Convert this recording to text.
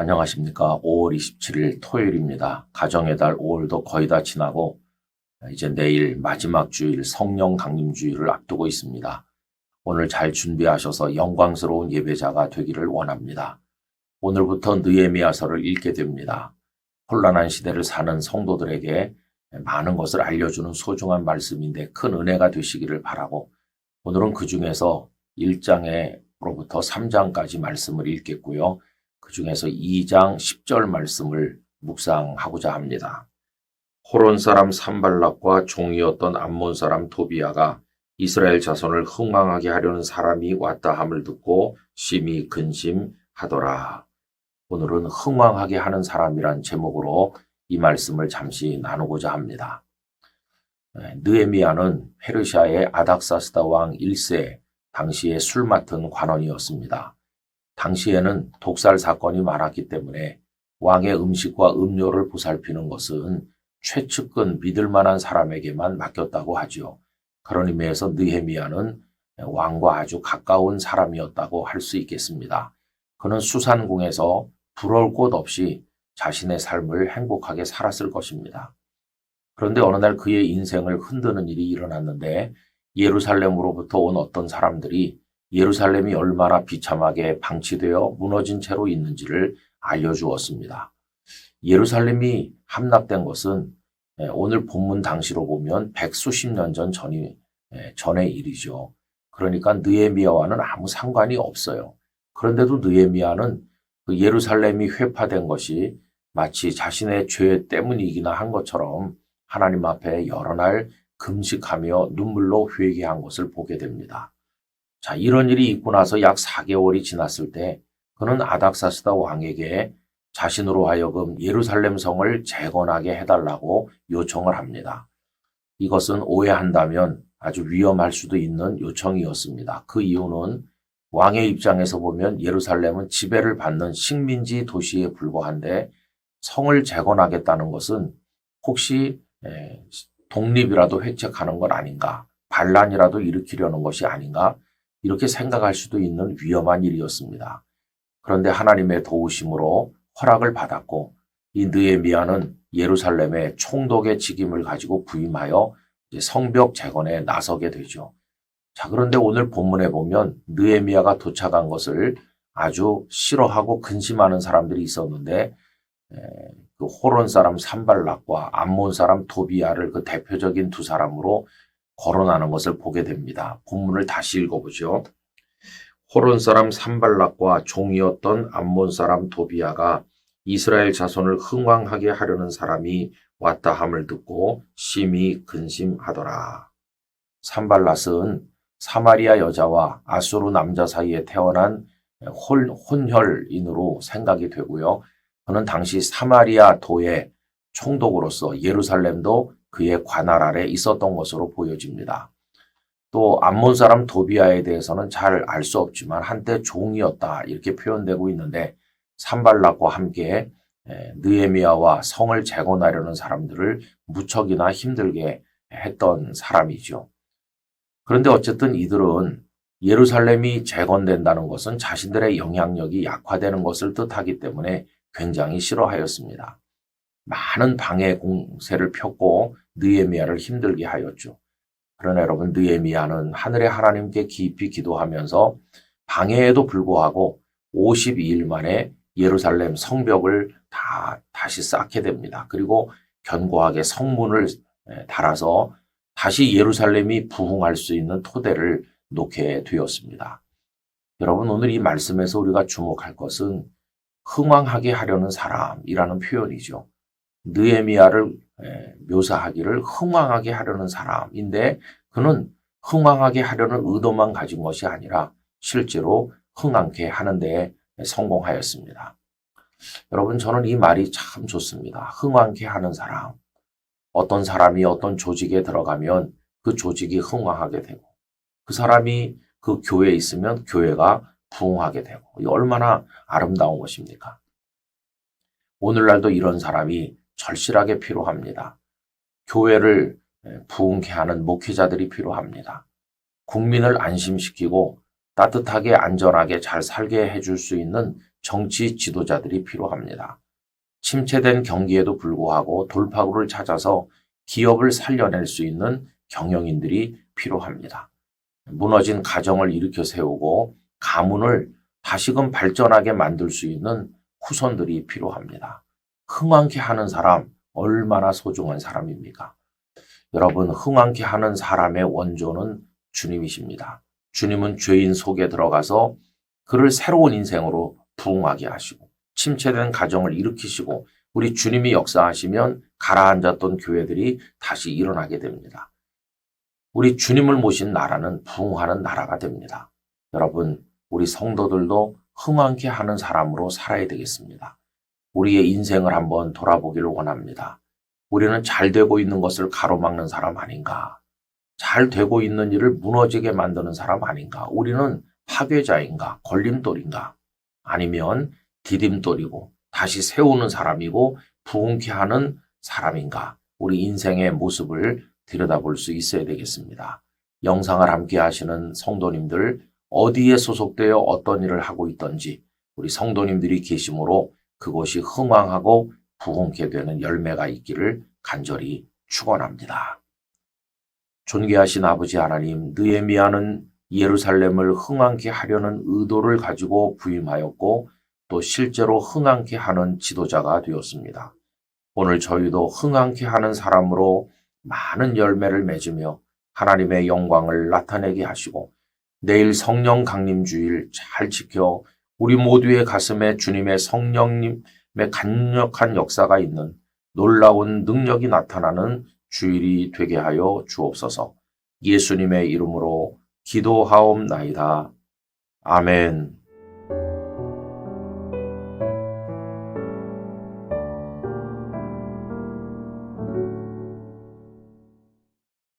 안녕하십니까. 5월 27일 토요일입니다. 가정의 달 5월도 거의 다 지나고 이제 내일 마지막 주일 성령 강림주일을 앞두고 있습니다. 오늘 잘 준비하셔서 영광스러운 예배자가 되기를 원합니다. 오늘부터 느헤미야서를 읽게 됩니다. 혼란한 시대를 사는 성도들에게 많은 것을 알려주는 소중한 말씀인데 큰 은혜가 되시기를 바라고, 오늘은 그 중에서 1장으로부터 3장까지 말씀을 읽겠고요. 그 중에서 2장 10절 말씀을 묵상하고자 합니다. 호론 사람 산발락과 종이었던 암몬 사람 도비야가 이스라엘 자손을 흥왕하게 하려는 사람이 왔다 함을 듣고 심히 근심하더라. 오늘은 흥왕하게 하는 사람이란 제목으로 이 말씀을 잠시 나누고자 합니다. 느헤미야는 페르시아의 아닥사스다 왕 1세 당시에 술 맡은 관원이었습니다. 당시에는 독살 사건이 많았기 때문에 왕의 음식과 음료를 보살피는 것은 최측근 믿을 만한 사람에게만 맡겼다고 하지요. 그런 의미에서 느헤미야는 왕과 아주 가까운 사람이었다고 할 수 있겠습니다. 그는 수산궁에서 부러울 곳 없이 자신의 삶을 행복하게 살았을 것입니다. 그런데 어느 날 그의 인생을 흔드는 일이 일어났는데, 예루살렘으로부터 온 어떤 사람들이 예루살렘이 얼마나 비참하게 방치되어 무너진 채로 있는지를 알려주었습니다. 예루살렘이 함락된 것은 오늘 본문 당시로 보면 백수십 년 전의 일이죠. 그러니까 느헤미야와는 아무 상관이 없어요. 그런데도 느헤미야는 그 예루살렘이 회파된 것이 마치 자신의 죄 때문이기나 한 것처럼 하나님 앞에 여러 날 금식하며 눈물로 회개한 것을 보게 됩니다. 자, 이런 일이 있고 나서 약 4개월이 지났을 때 그는 아닥사스다 왕에게 자신으로 하여금 예루살렘 성을 재건하게 해달라고 요청을 합니다. 이것은 오해한다면 아주 위험할 수도 있는 요청이었습니다. 그 이유는 왕의 입장에서 보면 예루살렘은 지배를 받는 식민지 도시에 불과한데, 성을 재건하겠다는 것은 혹시 독립이라도 획책하는 건 아닌가, 반란이라도 일으키려는 것이 아닌가, 이렇게 생각할 수도 있는 위험한 일이었습니다. 그런데 하나님의 도우심으로 허락을 받았고, 이 느헤미야는 예루살렘의 총독의 직임을 가지고 부임하여 성벽 재건에 나서게 되죠. 자, 그런데 오늘 본문에 보면 느헤미야가 도착한 것을 아주 싫어하고 근심하는 사람들이 있었는데, 그 호론 사람 산발락과 암몬 사람 도비야를 그 대표적인 두 사람으로 거론하는 것을 보게 됩니다. 본문을 다시 읽어보죠. 호론 사람 산발락과 종이었던 암몬 사람 도비야가 이스라엘 자손을 흥왕하게 하려는 사람이 왔다 함을 듣고 심히 근심하더라. 산발랏은 사마리아 여자와 아수르 남자 사이에 태어난 혼혈인으로 생각이 되고요. 그는 당시 사마리아 도의 총독으로서 예루살렘도 그의 관할 아래 있었던 것으로 보여집니다. 또 암몬 사람 도비야에 대해서는 잘 알 수 없지만 한때 종이었다 이렇게 표현되고 있는데, 산발락과 함께 느헤미야와 성을 재건하려는 사람들을 무척이나 힘들게 했던 사람이죠. 그런데 어쨌든 이들은 예루살렘이 재건된다는 것은 자신들의 영향력이 약화되는 것을 뜻하기 때문에 굉장히 싫어하였습니다. 많은 방해 공세를 폈고 느헤미야를 힘들게 하였죠. 그러나 여러분, 느헤미야는 하늘의 하나님께 깊이 기도하면서 방해에도 불구하고 52일 만에 예루살렘 성벽을 다시 쌓게 됩니다. 그리고 견고하게 성문을 달아서 다시 예루살렘이 부흥할 수 있는 토대를 놓게 되었습니다. 여러분, 오늘 이 말씀에서 우리가 주목할 것은 흥왕하게 하려는 사람이라는 표현이죠. 느헤미야를 묘사하기를 흥왕하게 하려는 사람인데, 그는 흥왕하게 하려는 의도만 가진 것이 아니라 실제로 흥왕케 하는 데 성공하였습니다. 여러분, 저는 이 말이 참 좋습니다. 흥왕케 하는 사람. 어떤 사람이 어떤 조직에 들어가면 그 조직이 흥왕하게 되고, 그 사람이 그 교회에 있으면 교회가 부흥하게 되고, 이 얼마나 아름다운 것입니까? 오늘날도 이런 사람이 절실하게 필요합니다. 교회를 부흥케 하는 목회자들이 필요합니다. 국민을 안심시키고 따뜻하게 안전하게 잘 살게 해줄 수 있는 정치 지도자들이 필요합니다. 침체된 경기에도 불구하고 돌파구를 찾아서 기업을 살려낼 수 있는 경영인들이 필요합니다. 무너진 가정을 일으켜 세우고 가문을 다시금 발전하게 만들 수 있는 후손들이 필요합니다. 흥왕케 하는 사람 얼마나 소중한 사람입니까? 여러분, 흥왕케 하는 사람의 원조는 주님이십니다. 주님은 죄인 속에 들어가서 그를 새로운 인생으로 부흥하게 하시고 침체된 가정을 일으키시고 우리 주님이 역사하시면 가라앉았던 교회들이 다시 일어나게 됩니다. 우리 주님을 모신 나라는 부흥하는 나라가 됩니다. 여러분, 우리 성도들도 흥왕케 하는 사람으로 살아야 되겠습니다. 우리의 인생을 한번 돌아보기를 원합니다. 우리는 잘 되고 있는 것을 가로막는 사람 아닌가? 잘 되고 있는 일을 무너지게 만드는 사람 아닌가? 우리는 파괴자인가? 걸림돌인가? 아니면 디딤돌이고 다시 세우는 사람이고 부흥케 하는 사람인가? 우리 인생의 모습을 들여다볼 수 있어야 되겠습니다. 영상을 함께 하시는 성도님들, 어디에 소속되어 어떤 일을 하고 있던지 우리 성도님들이 계심으로 그곳이 흥왕하고 부흥케 되는 열매가 있기를 간절히 축원합니다. 존귀하신 아버지 하나님, 느헤미야는 예루살렘을 흥왕케 하려는 의도를 가지고 부임하였고 또 실제로 흥왕케 하는 지도자가 되었습니다. 오늘 저희도 흥왕케 하는 사람으로 많은 열매를 맺으며 하나님의 영광을 나타내게 하시고 내일 성령 강림 주일 잘 지켜 우리 모두의 가슴에 주님의 성령님의 강력한 역사가 있는 놀라운 능력이 나타나는 주일이 되게 하여 주옵소서. 예수님의 이름으로 기도하옵나이다. 아멘.